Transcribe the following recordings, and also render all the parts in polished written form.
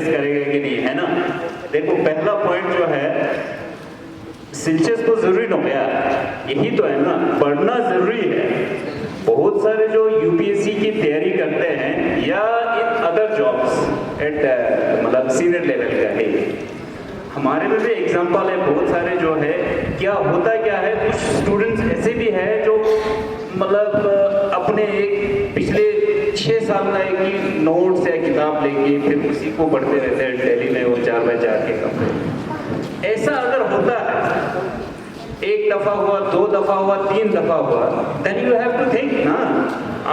करेगा कि नहीं, है ना। देखो पहला पॉइंट जो है, सिलसिस तो जरूरी हो गया, यही तो है ना, पढ़ना जरूरी है। बहुत सारे जो यूपीएससी की तैयारी करते हैं या इन अदर जॉब्स एट मतलब सीनियर लेवल का है, हमारे में भी एग्जाम्पल है बहुत सारे जो है। क्या होता क्या है, कुछ स्टूडेंट्स ऐसे भी हैं जो मतलब अपने एक पिछले 6 साल का एक नोट्स या किताब लेके फिर उसी को पढ़ते रहते हैं दिल्ली में वो 4 बाय 4 के कमरे। ऐसा अगर होता है, एक दफा हुआ, 2 दफा हुआ, 3 दफा हुआ, then you have to think ना,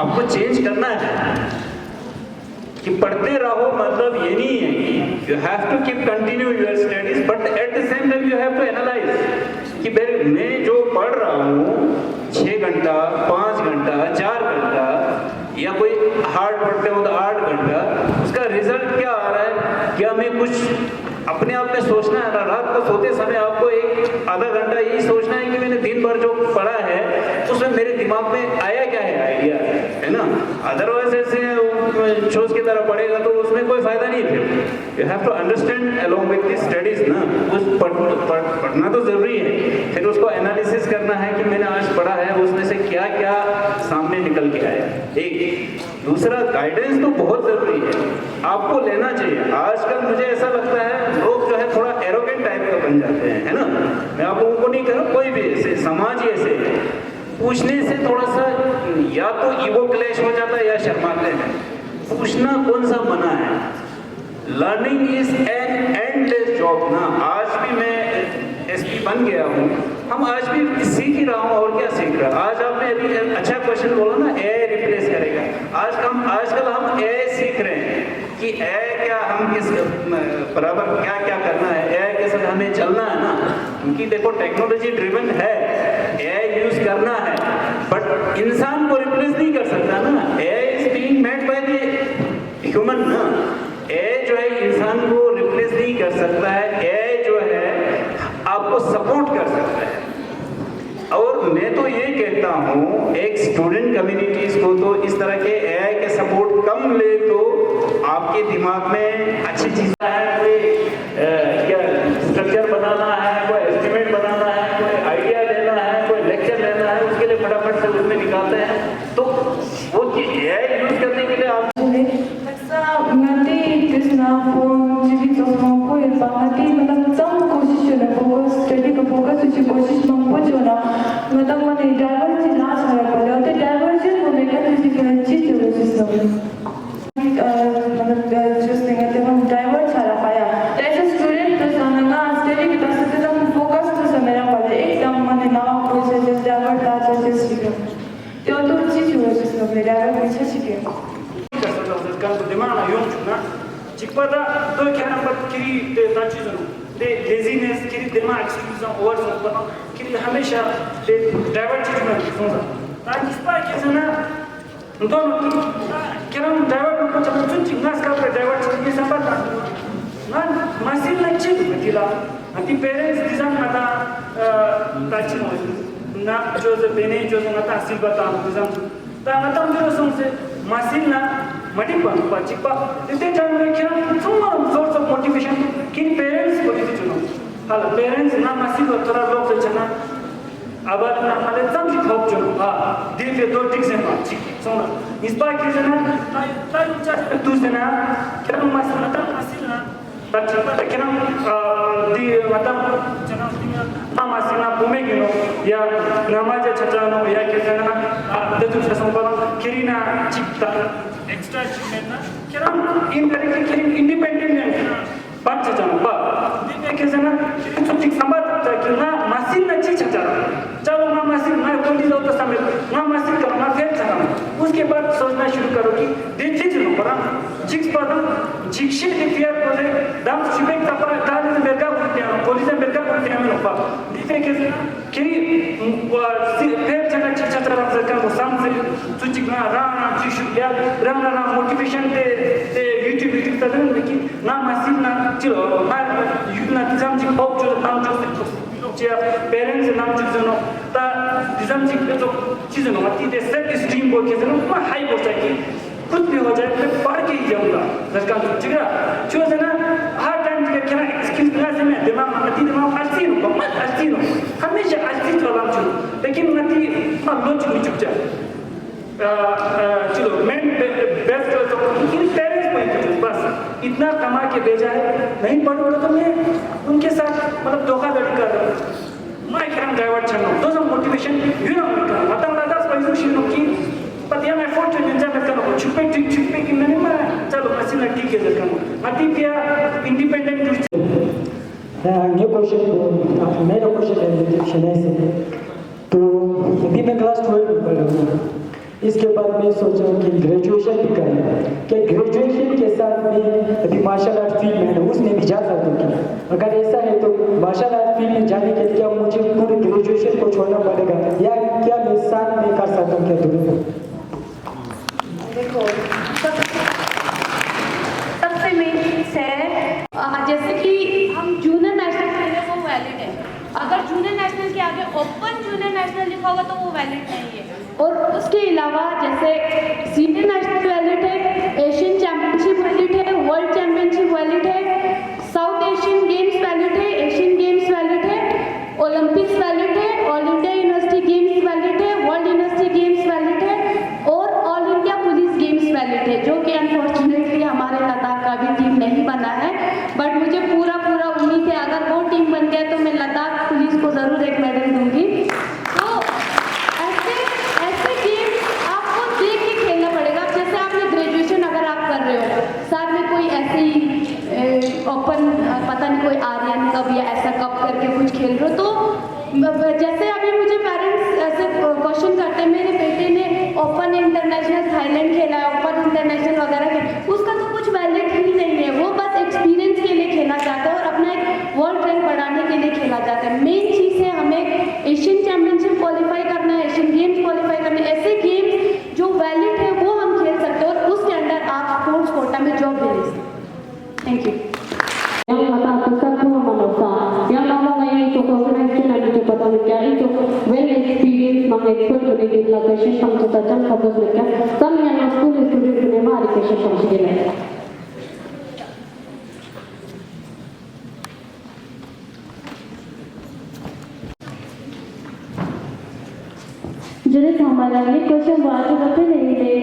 आपको चेंज करना है कि पढ़ते रहो मतलब ये नहीं है कि you have to keep continue your studies, but at the same time you have to analyse कि मैं जो पढ़ रहा हूँ 6 घंटा, 5 घंटा, 4 घंटा या कोई हार्ड पढ़ते हो तो 8 घंटा, उसका रिजल्ट क्या आ रहा है। क्या मैं कुछ अपने आप में सोचना है ना, रात को सोते समय आपको एक आधा घंटा यही सोचना है कि मैंने दिन भर जो पढ़ा है उसमें मेरे दिमाग में आया क्या है, आइडिया है ना। अदरवाइज ऐसे शोज की तरह पढ़ेगा तो उसमें कोई फायदा नहीं है। फिर you have to understand along with the studies ना, उस पढ़ना तो जरूरी है, फिर उसको एनालिसिस करना है कि मैंने आज पढ़ा है उसमें से क्या क्या सामने निकल के आया। एक दूसरा, गाइडेंस तो बहुत जरूरी है, आपको लेना चाहिए। आजकल मुझे ऐसा लगता है लोग जो है थोड़ा एरोगेंट टाइप का बन जाते हैं, है ना। मैं आप लोगों को नहीं कह रहा, कोई भी ऐसे समाज ही ऐसे है, पूछने से थोड़ा सा या तो ईगो क्लैश हो जाता है या शर्माते हैं। पूछना कौन सा मना है। Learning is an endless job ना। आज भी मैं एसपी बन गया हूँ, हम आज भी सीख ही रहा हूँ, और क्या सीख रहा। आज आपने अभी अच्छा क्वेश्चन बोला ना, ए रिप्लेस करेगा। आजकल हम ए सीख रहे हैं कि ए क्या, हम किस बराबर क्या क्या करना है, ए के साथ हमें चलना है ना, क्योंकि देखो टेक्नोलॉजी ड्रिवन है, ए यूज करना है, बट इंसान को रिप्लेस नहीं कर सकता ना। A is being made by the human ना। ए जो है इंसान को रिप्लेस नहीं कर सकता है, ए जो है आपको सपोर्ट कर सकता है। और मैं तो ये कहता हूँ एक स्टूडेंट कम्युनिटीज को तो इस तरह के एआई के सपोर्ट कम ले तो आपके दिमाग में अच्छी चीज़ है, कोई क्या स्ट्रक्चर बनाना है, कोई एस्टिमेट बनाना है, कोई आइडिया लेना है, कोई लेक्चर लेना है, उसके लिए फटाफट से उसमें निकालते हैं। तो वो एआई यूज करने के लिए आप Cikpada doi kena pat kiri de tachi zonu de laziness kiri dema excuse over zonu kiri हमेशा de divert चीज में सोचा ताकि इस बार के जना दोनों kira divert को जब चुन चिंगास का पे divert चीज में संपर्क ना मशीन लच्छी मतलब अंति पेरेंट्स डिजाइन मता ताची ना जो बेने जो मता सिल बता डिजाइन ता मता मुझे सोचे मशीन ना Matipa, Pachipa, this is some source of motivation. Kin parents को भी चुनो। हाल parents ना मासी को थोड़ा लोग से चुना। अब ना हाले तम जी खोप चुनो। हाँ, दिल पे 2 टिक से माची। सोना। इस बार किसी ना ताई उच्च दूसरे ना क्या मासी ना मासी ना Pachipa क्या di मतलब चुना हाँ मासी ना बुमे गिनो या नमाज़ चचानो या किसी ना दे दूसरे संपन्न किरीना चिपता extra achievement na kira indirectly kira independent na part chana ba dine ke jana kira tik sambat ta kina machine na chi chana chalo na machine na कोई तो समय ना machine का ना फेल चना उसके बाद सोचना शुरू करो कि दिन चीज नो परा जिक्स पर जिक्शी के फियर पर दाम शिपिंग का पर दाल में बेगा करते हैं पुलिस में बेगा करते हैं नो पा दीपे के जना kiri फेल चना chi chana रख सकता है सामने सुचिकना राना जिशु या राना ना मोटिवेशन ते यूट्यूब तदन लेकिन ना मशीन ना चलो ना यूट्यूब ना दिजाम जी होप जो नाम जो चे पेरेंट्स नाम जो ता दिजाम जी जो चीज नो मती ते सेट स्ट्रीम को के नो हाई हो जाए कुछ भी हो जाए मैं पढ़ के ही जाऊँगा लड़का ठीक है जो है ना हर टाइम के क्या स्किल बिना से मैं दिमाग अस्सी हूँ मत अस्सी हूँ हमेशा अस्सी चला चुन लेकिन मती लोच भी चुप जाए चलो मैं बेस्ट कर सकता हूँ लेकिन पेरेंट्स को ही बस इतना कमा के भेजा है नहीं पढ़ोगे तो मैं उनके साथ मतलब धोखाधड़ी कर रहा हूँ मैं क्या ड्राइवर चलना हूँ दोस्तों मोटिवेशन यू नो मतलब दादा स्पाइस की पतिया मैं फोन चुन जा मैं करूँ छुपे कि मैंने मारा चलो मसीन ठीक है लड़का मती क्या इंडिपेंडेंट ये क्वेश्चन मेरा क्वेश्चन है तो अभी मैं क्लास 12 में पढ़ रहा हूँ इसके बाद मैं सोचा कि ग्रेजुएशन भी करना क्या ग्रेजुएशन के साथ में अभी मार्शल आर्ट फील्ड में है उसमें भी जा सकता हूँ अगर ऐसा है तो मार्शल आर्ट फील्ड में जाने के लिए क्या मुझे पूरे ग्रेजुएशन को छोड़ना पड़ेगा या क्या मैं साथ में कर सकता हूँ क्या दोनों देखो सबसे मेन चीज़ है जैसे कि हम जूनियर नेशनल खेले वो वैलिड है अगर जूनियर नेशनल के आगे ओपन जूनियर नेशनल लिखा होगा तो वो वैलिड नहीं है और उसके अलावा जैसे सीनियर नेशनल वैलिड है एशियन चैम्पियनशिप वैलिड है वर्ल्ड चैम्पियनशिप वैलिड है साउथ एशियन गेम्स वैलिड है एशियन गेम्स वैलिड है ओलंपिक्स वैलिड है all India university games valid है वर्ल्ड यूनिवर्सिटी गेम्स वैलिड है और all India police games valid है जो कि अनफॉर्चुनेटली हमारे लद्दाख का भी टीम नहीं बना है बट मुझे पूरा उम्मीद है अगर वो टीम बन गया तो मैं लद्दाख पुलिस को ज़रूर एक मेडल दूंगी तो ऐसे गेम आपको देख के खेलना पड़ेगा जैसे आपने ग्रेजुएशन अगर आप कर रहे हो साथ में कोई ऐसी ओपन पता नहीं कोई आर्यन कप या ऐसा कप करके कुछ खेल रहे हो तो जैसे अभी मुझे पेरेंट्स ऐसे क्वेश्चन करते हैं मेरे बेटे ने ओपन इंटरनेशनल थाईलैंड खेला है ओपन इंटरनेशनल वगैरह उसका तो कुछ वैलिड ही नहीं है वो बस एक्सपीरियंस के लिए खेला जाता है और अपना एक वर्ल्ड रैंक बढ़ाने के लिए खेला जाता है मेन चीज़ है हमें एशियन चैम्पियनशिप क्वालिफाई करना है एशियन गेम्स क्वालिफाई करना है ऐसे गेम्स जो वैलिड है वो हम खेल सकते हैं और उसके अंदर आप स्पोर्ट्स कोटा में जॉब भी ले सकते thank you yang mata satu manusia yang namanya itu konvensi dan itu pada mereka itu well experience mang expert dari di lokasi sampai tajam kabus mereka kami yang school student punya mari kesha sampai gini jadi hamaरा ये question बात करते नहीं थे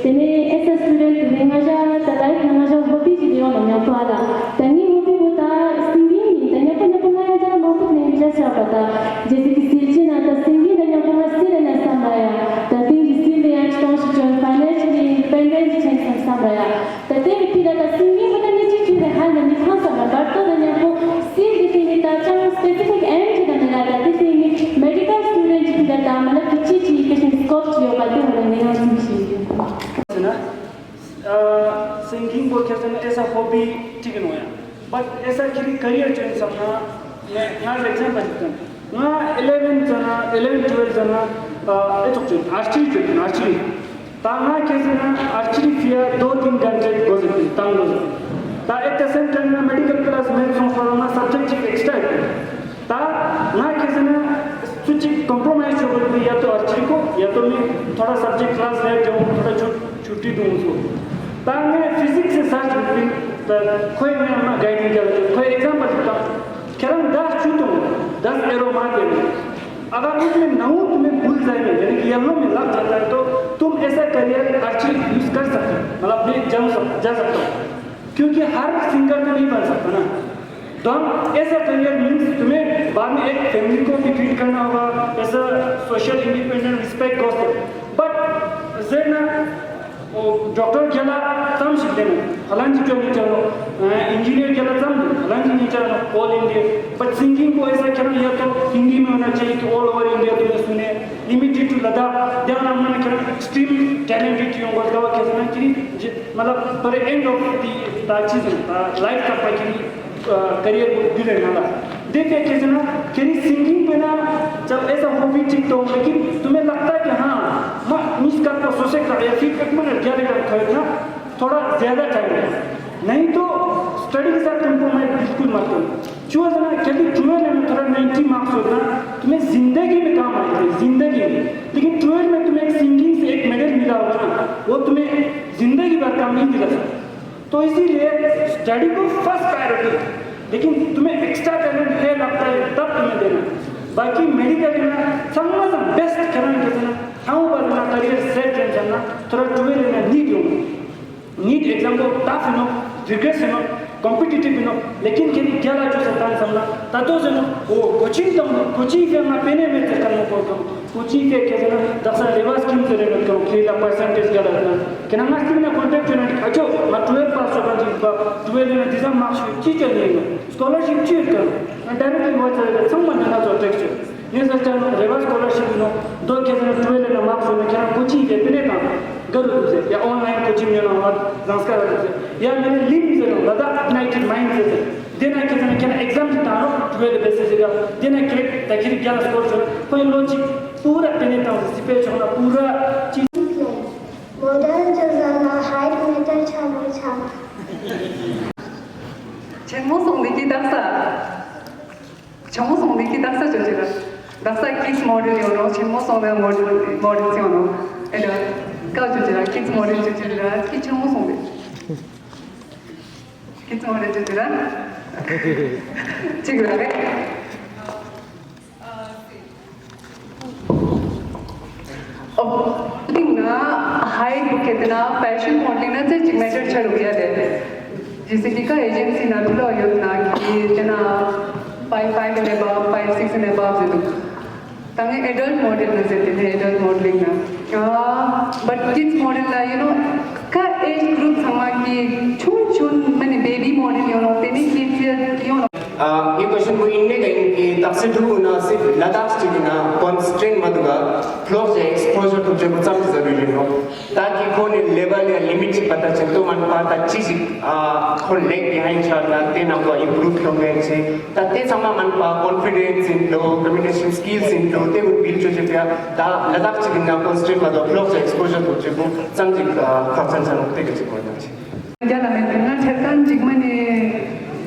तेरे ऐसा student ने मजा तलाश में मजा हॉबी चीज़ों में ना पाला तनी हॉबी होता सिंगिंग तनी अपना जरा बहुत नहीं इंटरेस्ट आता जैसे कि सिलचे ना तो सिंगिंग तनी अपना सिल ना संभाया तभी सिल या स्टॉन्स जो फाइनेंशियली इंडिपेंडेंट चेंज संभाया तभी फिर का सिंगिंग पता नहीं चीज़ है हाल नहीं खा सकता बट तो तनी आपको सिल देती है ताकि स्पेसिफिक एंड चीज़ ना लगा देती है मेडिकल स्टूडेंट की करता मतलब किसी चीज़ के स्कोप जो करते हैं नहीं होती ना सिंगिंग को कहते हैं ऐसा हॉबी ठीक है बट ऐसा कि करियर चेंज करना मैं यहाँ एग्जाम्पल देता हूँ वहाँ 11 12 जना आर्चरी ताना कैसे ना आर्चरी फिया 2-3 घंटे गोजती तांग गोजती ता एक सेम टाइम में मेडिकल क्लास में संस्करण सब्जेक्ट एक्स्ट्रा ता ना कैसे ना कुछ कॉम्प्रोमाइज हो गई या तो आर्चरी को या तो मैं थोड़ा सब्जेक्ट क्लास ले जाऊँ थोड़ा छुट्टी दूँ उसको ता मैं फिजिक्स से साथ कोई मैं अपना गाइडिंग कर कोई एग्जाम्पल देता हूँ क्या 10 छूटूँ 10 एरो मार देंगे अगर उसमें 9 तुम्हें भूल जाएंगे यानी कि येलो में लग जाता है तो तुम ऐसा करियर आर्चरी यूज कर सकते हो मतलब जा सकते हो क्योंकि हर सिंगर तो नहीं बन सकता ना तो हम ऐसा करियर मीन्स तुम्हें बाद में एक फैमिली को भी फीड करना होगा ऐसा सोशल इंडिपेंडेंट रिस्पेक्ट हो बट जे ना डॉक्टर केला तम शिकले ना हलांची जो नहीं चलो इंजीनियर केला तम हलांची नहीं चलो ऑल इंडिया बट सिंगिंग को ऐसा करना या तो हिंदी में होना चाहिए कि ऑल ओवर इंडिया तुम्हें सुने लिमिटेड टू लद्दाख देन हमने क्या एक्सट्रीम टैलेंटेड होगा तो कैसे ना कि मतलब पर एंड ऑफ द चीज लाइफ का पर करियर को भी रहना देखिए कैसे ना कि सिंगिंग पे ना जब ऐसा हॉबी ठीक तो लेकिन तुम्हें लगता है कि हाँ मैं मिस कर तो सोचे कर या फिर एक मिनट क्या ना थोड़ा ज़्यादा टाइम है नहीं तो स्टडी के साथ तुमको मैं बिल्कुल मत करो जो है ना क्योंकि 12 में थोड़ा 90 मार्क्स होगा तुम्हें जिंदगी में काम आएंगे जिंदगी में, लेकिन 12 में तुम्हें एक सिंगिंग से एक मेडल मिला होगा ना वो तुम्हें जिंदगी भर काम नहीं दिला सकता। तो इसीलिए स्टडी को फर्स्ट प्रायोरिटी, लेकिन तुम्हें एक्स्ट्रा टैलेंट है लगता है तब तुम्हें देना, बाकी मेडिकल में समझ बेस्ट करना करना हाँ पर ना करियर सेट करना थोड़ा 12 में नीट एग्जाम को tough no regrets no competitive no, लेकिन केली क्या जो सतान समना ततो जनो वो कोचिंग के ना पेने में करना पड़ता कोचिंग के के ना दसा रिवर्स स्कीम से रेट करो क्लियर परसेंटेज क्या लगना कि ना मास्टर में कांटेक्ट करना अच्छो मैं 12 पास होगा जी 12 में दिशा मार्क्स ठीक है स्कॉलरशिप चीज करो डायरेक्टली बहुत सारे संबंध ना तो टेक्स्ट ये सच्चा रिवर्स स्कॉलरशिप नो दो के 12 में मार्क्स होने क्या कोचिंग के पेने का गलत से या ऑनलाइन कोचिंग में ना और संस्कार से या मैंने लिंक से लगा इग्नाइटेड माइंड से देना के क्या एग्जाम से तारो 12 बेसिस का देना के ताकि क्या स्कोर से कोई लॉजिक पूरा पेने था स्पेस होना पूरा चीज मॉडल जजाना हाइट मीटर छामा Chenmo Songdiki Daksa. Chenmo Songdiki Daksa Jojira. Daksa kids model yono, Chenmo Songda model yono. Eda, Ka Jojira, kids model Jojira, Ki Chenmo Songde. Kids model Jojira. Chigura ke? अब ना height कितना fashion modelling ना से matter चल गया है जैसे कि का एजेंसी ना तो योजना कि जना 5 and above 5 6 and above से तो तंगे एडल्ट मॉडल में से थे एडल्ट मॉडलिंग ना बट किड्स मॉडल ला यू नो का एज ग्रुप समा की छुन मैंने बेबी मॉडल यू नो तेने किड्स यू नो ये क्वेश्चन को इनने कहीं कि तब से ढूंढ ना सिर्फ लद्दाख स्टिक ना कॉन्स्ट्रेंट मधुगा फ्लोक से एक्सपोजर तो जब सब जरूरी हो ताकि कौन लेवल या लिमिट से पता चले तो मन पाता चीज कौन लेग बिहाइंड चलना ते ना को इम्प्रूव होंगे से ताकि समा मन पा कॉन्फिडेंस इन लो कम्युनिकेशन स्किल्स इन लो ते वो बिल जो जब या ता लद्दाख स्टिक ना कॉन्स्ट्रेंट मधुगा फ्लोक से एक्सपोजर तो जब समझ खर्चन सन होते किसी को नहीं जाना मैं ना ठहरन जिगमने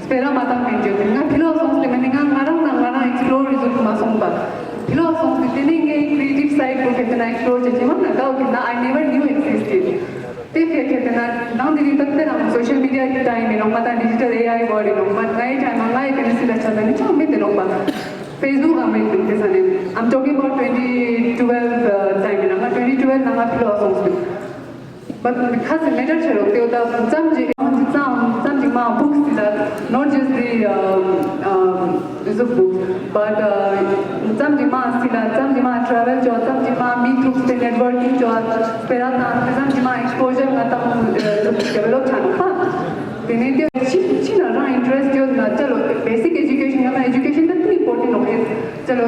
Spera matang menjo dengan philosophy le menenga ngarang explore result masong ba philosophy tening creative side ko kitna explore cheche man na kitna I never knew existed te phir kitna nang dili tak na social media ki time no mata digital AI body no mat ngai time ngai pencil chala ni chom me no ba Facebook amen te sane I'm talking about 2012 time na 2012 na philosophy but because the matter chalo te oda some books that not just the books but some travel job some meet groups pe networking job spera some exposure develop chana tene china ra interest yo na chalo basic education na education that important ho chalo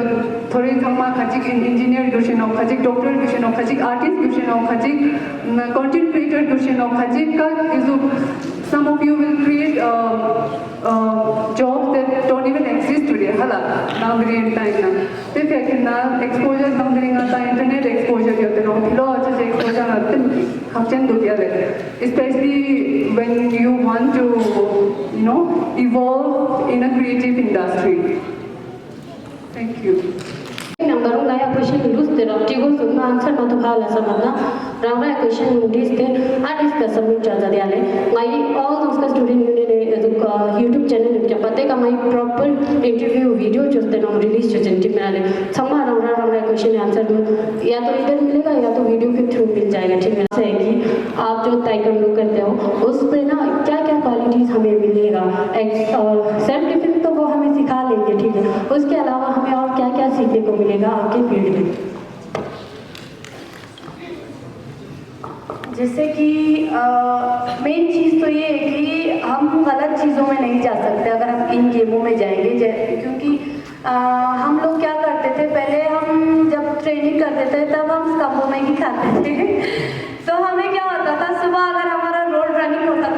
thore thama khajik engineer education ho khajik doctor education ho khajik artist education ho khajik content creator education ho khajik ka isu some of you will create jobs that don't even exist today hala now very in time na te fir na exposure nam deringa ta internet exposure yote no philo acha exposure na tin khapchen do dia le especially when you want to you know evolve in a creative industry thank you number naya question lose the tigo sunna answer no to phala samana ranga question notice the and is the submit charge diale my all those student union YouTube channel ke pate ka my proper interview video just the release chenti male samma ranga question answer या तो इधर मिलेगा या तो video के through मिल जाएगा ठीक है से कि आप जो ताइक्वांडो करते हो उस पे ना क्या क्या क्वालिटीज हमें मिलेगा सेल्फ डिफेंस तो वो हमें सिखा लेंगे ठीक है उसके अलावा हमें और क्या क्या सीखने को मिलेगा आपके फील्ड में जैसे कि मेन चीज़ तो ये है कि हम गलत चीज़ों में नहीं जा सकते अगर हम इन गेमों में जाएंगे क्योंकि हम लोग क्या करते थे पहले हम जब ट्रेनिंग करते थे तब हम स्कम्बो में ही खाते थे तो हमें क्या होता था सुबह अगर हमारा रोड रनिंग होता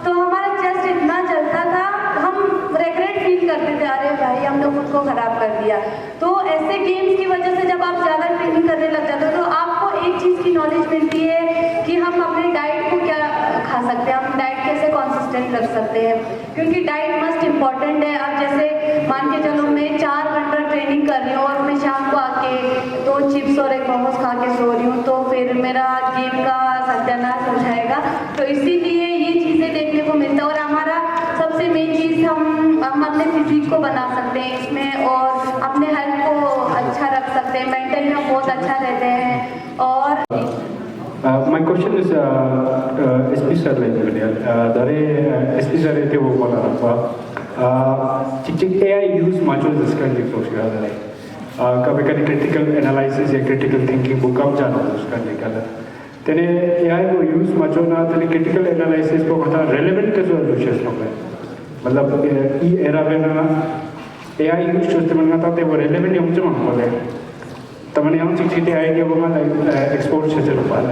तो हमारा चेस्ट इतना चलता था हम रिग्रेट फील करते थे अरे भाई हमने खुद को खराब कर दिया तो ऐसे गेम्स की वजह से जब आप ज़्यादा ट्रेनिंग करने लग जाते हो तो आपको एक चीज़ की नॉलेज मिलती है कि हम अपने डाइट को क्या खा सकते हैं हम डाइट कैसे कॉन्सिस्टेंट कॉन्फिडेंट रख सकते हैं, क्योंकि डाइट मस्ट इम्पॉर्टेंट है। अब जैसे मान के चलो मैं 4 घंटा ट्रेनिंग कर रही हूँ और मैं शाम को आके 2 चिप्स और 1 मोमोज खा के सो रही हूँ, तो फिर मेरा जिम का सत्यानाश हो जाएगा। तो इसीलिए ये चीज़ें देखने को मिलता है। और हमारा सबसे मेन चीज़ हम अपने फिजिक को बना सकते हैं इसमें, और अपने हेल्थ को अच्छा रख सकते हैं, मेंटली हम बहुत अच्छा रहते हैं। और My question is SP sir dari SP sir itu bola apa cik AI use macam sekarang di proses ada kabeh critical analysis ya critical thinking bukan jana sekarang kalau tene AI को use macam ना tene critical analysis को कथा relevant के जो विशेष लोग है मतलब ये era में ना AI use करते मन का ते वो relevant हम जो मन बोले तमने हम चीज़ चीज़ AI के वो माला export से चलो पाला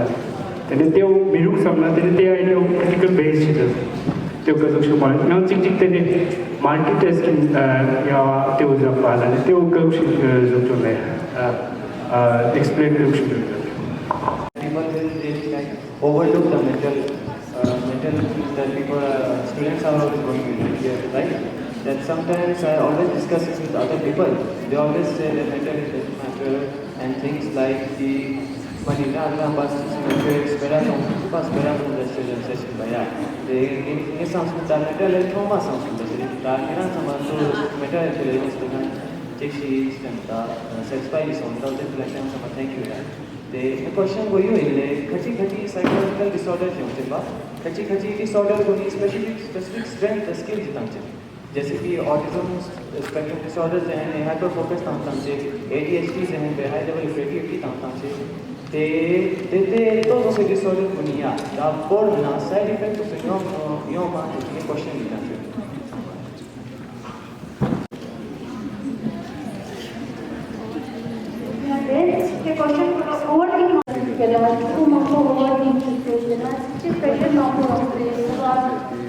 तेरे त्यो मिरुक समना तेरे ते AI ने critical base चीज़ त्यो कसो शो माला ना चीज़ चीज़ तेरे multitasking या त्यो जो पाला ने त्यो कसो जो जो ले explain कसो जो people will like overlook the mental things that people students are always going here, right? That sometimes I always discuss this with other people. They always say that mental doesn't matter and things like the Manila Allah bus espera con decision session baya. They sounds with that mental health trauma sounds with the target sama to mental health relevance dengan check and satisfy is on the reflection sama thank you. The question go you ile khati psychological disorder होते बा खची disorder को specific strength skill जितांचे जैसे कि autism spectrum disorders हैं hyper focus तांचे ADHD हैं high level creativity तांचे ते todos esos disorders को नहीं आ por na side effect तो यो मा ये question जितांचे The question overthinking together, two months of overthinking situation, such pressure not to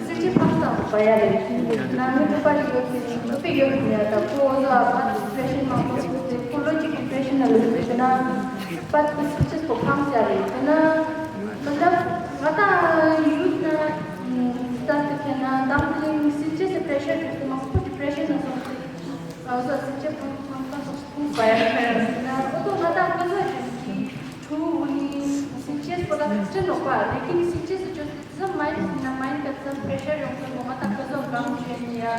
such a pasta bayar. Nami to part to figure it out. So pressure not to psychological impression na but such as program jare. Na मतलब मता youth na start करना dumpling such as pressure to मस्त depression na so such a bayar na तो मता सिंचेस पता action होगा लेकिन सिंचेस जो सब माइंड का सब प्रेशर होगा वो मत आपका सब काम चाहिए या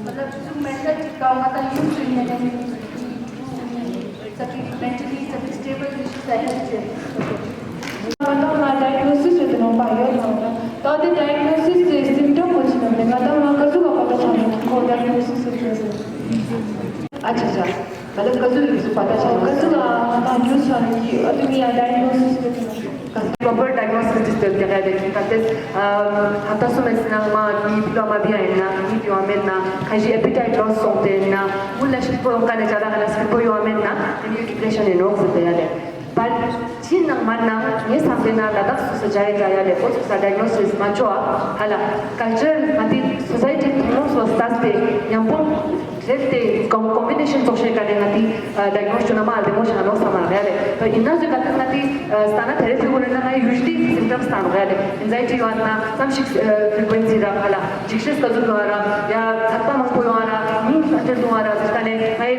मतलब जो मेंटल का मत यूज करने के लिए सभी मेंटली सभी स्टेबल इश्यूज है मतलब ना डायग्नोसिस होता है बायो ना तो द डायग्नोसिस सिम्टम कुछ नहीं मतलब ना कसु का पता चलता को डायग्नोसिस अच्छा मतलब कसु पता चलता कसु का न्यूज़ वाली अतुमी diagnosis proper diagnosis terkait dengan kates hatta somesna ma ni diploma bia na ni diploma na kaji appetite loss sonte na mulla shi po kana jada hala shi po yo na ni depression no hote ya le but chin nang man na ye samne na ladak so jai jaya le ko sa diagnosis ma choa hala cultural ati society no so staste yampon Este combination social करने नाती diagnosis चुना मार देमो शानो सामान गया ले तो इन्ना जो करते नाती स्थाना therapy बोलने ना usually symptoms स्थान गया ले anxiety वाला some frequency रा वाला जिक्शेस कज़ू द्वारा या थप्पा मंगो वाला नींद फटर द्वारा जिसने मैं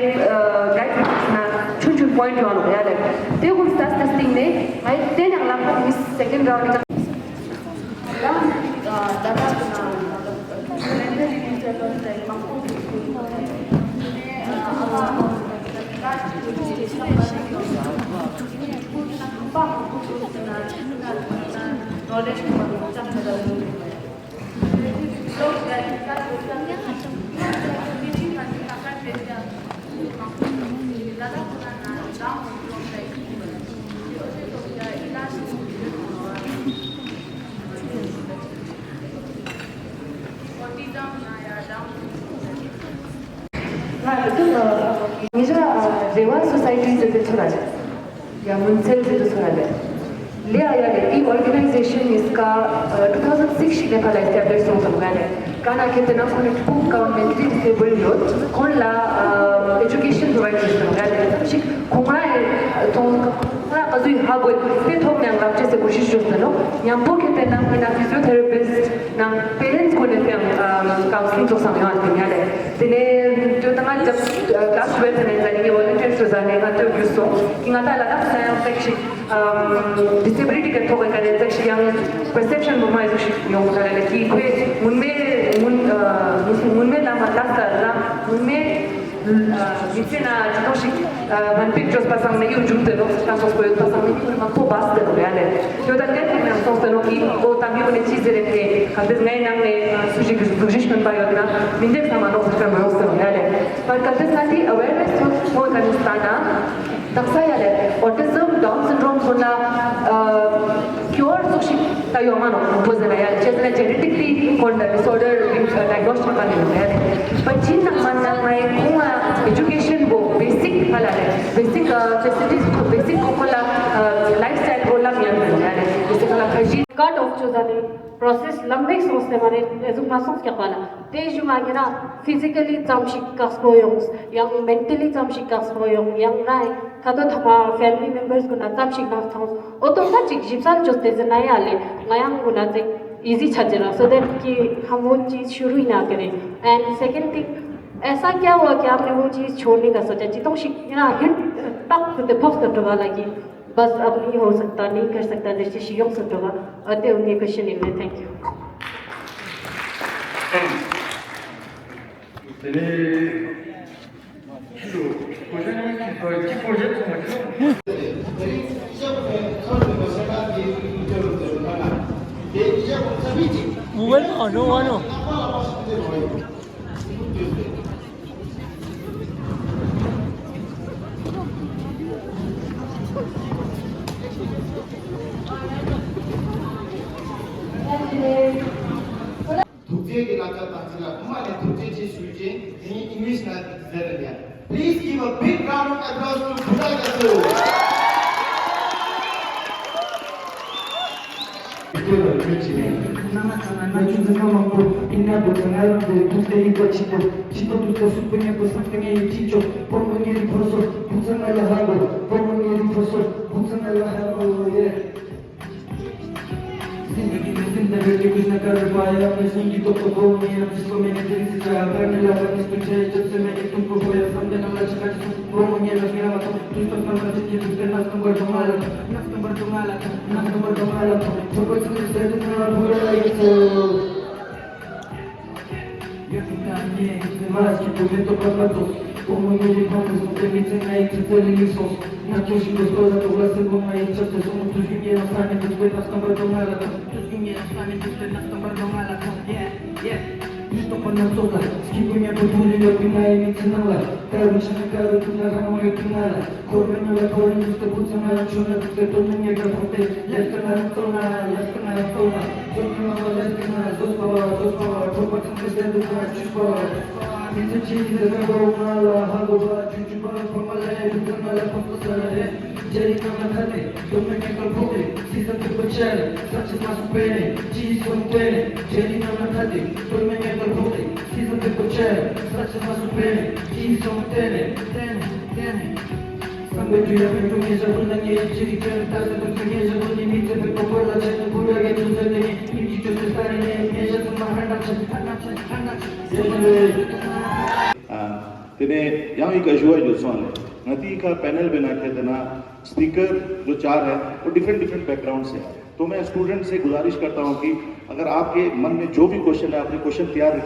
guide ना चुन point वाला गया ले ते हम start testing ने मैं 10 अगला को इस second round का दादा मेजर रेवा सोसाइटी से छोड़ा जाए या मुंसिल से छोड़ा जाए ले आया है ये ऑर्गेनाइजेशन इसका 2006 में पहले एस्टैब्लिश हुआ है काना के तना कोन बुक का मेंटली डिसेबल यूथ कोन ला एजुकेशन प्रोवाइड करता है शिक कोमा तो azui hagoi te thok nang ram che se koशिश जोस्ता नो yang po ke te nang ina physiotherapist nang parents ko ne te counseling to samya an pinya le tene jo tanga jab class 12 ne zani ke volunteers to zane ga to yuso kinga ta la ta sa section disability के थोक का ने section yang perception mo mai so yong ta le ki kwe munme la matasta la munme vicina citoshi man pictures pasang na yung junte no tanto spoil pasang na ma po basta no reale yo da net na sonsta no ki o también une chizere que antes ngai nang ne suji que sujish kan bayo na minde sama no sa ma no reale पर कभी साथी awareness हो करना तक्सा Yale autism down syndrome होना cure sushi तायो मानो पोजना Yale चेतना genetically called disorder diagnosed करने में Yale पर चिन मन में कुआ education वो basic वाला है basic facilities को basic को कोला lifestyle कोला मियान याले जैसे कोला खर्ची Cut off जो जाने process लंबे सोचते मारे ऐसे पासों क्या पाला तेज जो आगे ना physically जमशिक कास्पोयोंस yang mentally जमशिक कास्पोयों yang नाइ कतो थमा family members को ना जमशिक ना थाउस ओ तो ना चिक जिप्सान जो तेज नाइ आले नयांग को ना चिक easy छजेला so that कि हम वो चीज़ शुरू ही ना करें and second thing ऐसा क्या हुआ कि आपने वो चीज़ छोड़ने का सोचा जितना शिक ना हिट तक तो पोस्ट करने वाला कि बस अब नहीं हो सकता नहीं कर सकता जैसे शियों से होगा अतः उनके क्वेश्चन इनमें thank you Please give a big round of applause to Budai Kasu. जिंदगी कुछ न कर पाया मैं जिंदगी तो खो गया जिसको मैंने दिल से चाहा करने लगा जिसको चाहिए जब से मैंने तुमको खोया समझे ना लग सका जिसको खो गया लग गया मतलब तुझ तो समझ सके तुझे नंबर तुम्हारा तो कुछ नहीं से तुम्हारा भूल गई तो ये किताबें इस्तेमाल की तुम्हें तो पता तो como ele vamos não permite nem que te lições na tua escola tu vai ser como aí tu somos tu que não sabe tu vai passar por tomar tu que não sabe tu vai passar por tomar yeah isto para nós toda que minha cultura eu que não é ensinada quero chegar tu na rama que nada corre na corre tu te puxa na chona tu te toma minha capote lesta na tona eu que não vou lesta na dos para tu pode ser do que It's a cheese that I go mala, hagoba, chuchuba, pamala, pamala, pamala, Jerry Kamatane, Dominical Pope, Season to Pachare, such as Masupene, cheese from Pene, Jerry Kamatane, Dominical Pope, Season to Pachare, such as Masupene, cheese from Tene. Sampai dia bentuknya sebenarnya jadi kertas bentuknya sebenarnya ini sampai kepala jadi budak yang susah ini justru sekarang ini dia cuma hendak तेरे यहाँ एक अजुआ जो song है नदी का panel बना के देना स्पीकर जो 4 है वो डिफरेंट बैकग्राउंड से तो मैं स्टूडेंट से गुजारिश करता हूँ कि अगर आपके मन में जो भी क्वेश्चन है अपने क्वेश्चन तैयार